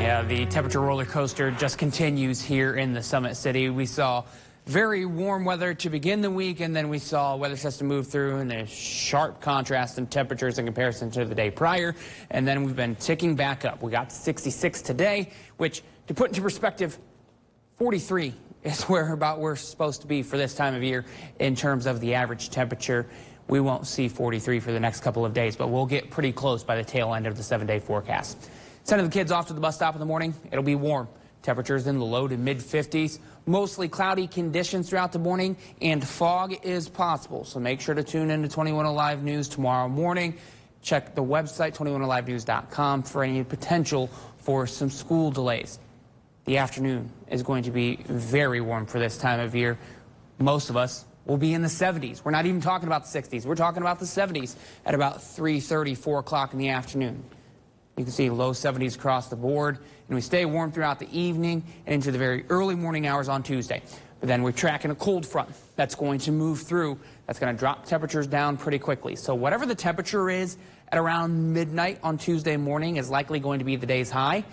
Yeah, the temperature roller coaster just continues here in the Summit City. We saw very warm weather to begin the week, and then we saw a weather system move through and a sharp contrast in temperatures in comparison to the day prior. And then we've been ticking back up. We got to 66 today, which, to put into perspective, 43 is where we're supposed to be for this time of year in terms of the average temperature. We won't see 43 for the next couple of days, but we'll get pretty close by the tail end of the 7-day forecast. Sending the kids off to the bus stop in the morning, it'll be warm. Temperatures in the low to mid 50s. Mostly cloudy conditions throughout the morning, and fog is possible. So make sure to tune in to 21Alive News tomorrow morning. Check the website, 21alivenews.com, for any potential for some school delays. The afternoon is going to be very warm for this time of year. Most of us will be in the 70s. We're not even talking about the 60s. We're talking about the 70s at about 3:30, 4 o'clock in the afternoon. You can see low 70s across the board, and we stay warm throughout the evening and into the very early morning hours on Tuesday. But then we're tracking a cold front that's going to move through. That's going to drop temperatures down pretty quickly. So whatever the temperature is at around midnight on Tuesday morning is likely going to be the day's high.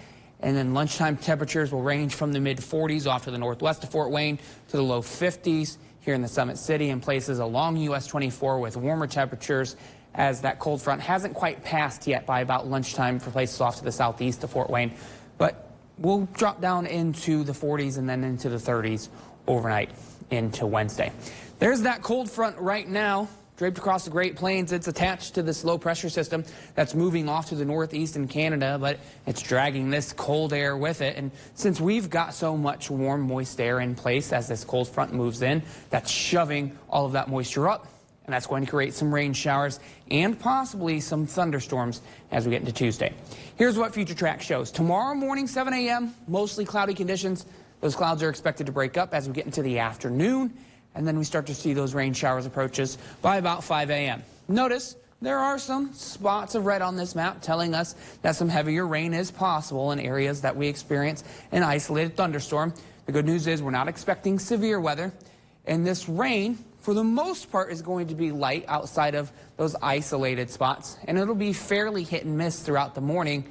And then lunchtime temperatures will range from the mid-40s off to the northwest of Fort Wayne to the low 50s here in the Summit City and places along US 24 with warmer temperatures, as that cold front hasn't quite passed yet by about lunchtime for places off to the southeast of Fort Wayne. But we'll drop down into the 40s and then into the 30s overnight into Wednesday. There's that cold front right now draped across the Great Plains. It's attached to this low pressure system that's moving off to the northeast in Canada, but it's dragging this cold air with it. And since we've got so much warm, moist air in place as this cold front moves in, that's shoving all of that moisture up. And that's going to create some rain showers and possibly some thunderstorms as we get into Tuesday. Here's what Future Track shows. Tomorrow morning, 7 a.m., mostly cloudy conditions. Those clouds are expected to break up as we get into the afternoon, and then we start to see those rain showers approaches by about 5 a.m. Notice there are some spots of red on this map telling us that some heavier rain is possible in areas that we experience an isolated thunderstorm. The good news is we're not expecting severe weather, and this rain, for the most part, is going to be light outside of those isolated spots, and it'll be fairly hit and miss throughout the morning,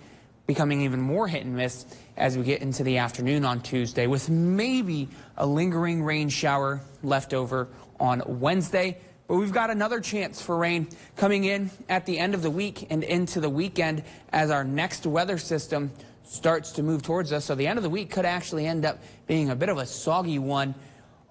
becoming even more hit and miss as we get into the afternoon on Tuesday, with maybe a lingering rain shower left over on Wednesday. But we've got another chance for rain coming in at the end of the week and into the weekend as our next weather system starts to move towards us. So the end of the week could actually end up being a bit of a soggy one.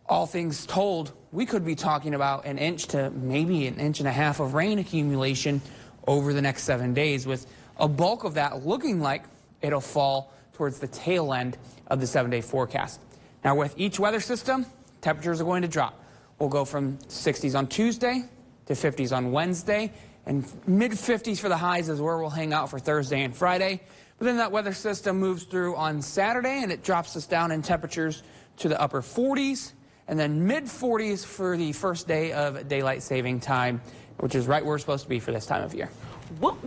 All things told, we could be talking about an inch to maybe an inch and a half of rain accumulation over the next 7 days, with a bulk of that looking like it'll fall towards the tail end of the 7-day forecast. Now, with each weather system, temperatures are going to drop. We'll go from 60s on Tuesday to 50s on Wednesday, and mid-50s for the highs is where we'll hang out for Thursday and Friday. But then that weather system moves through on Saturday, and it drops us down in temperatures to the upper 40s. And then mid-40s for the first day of daylight saving time, which is right where we're supposed to be for this time of year. What?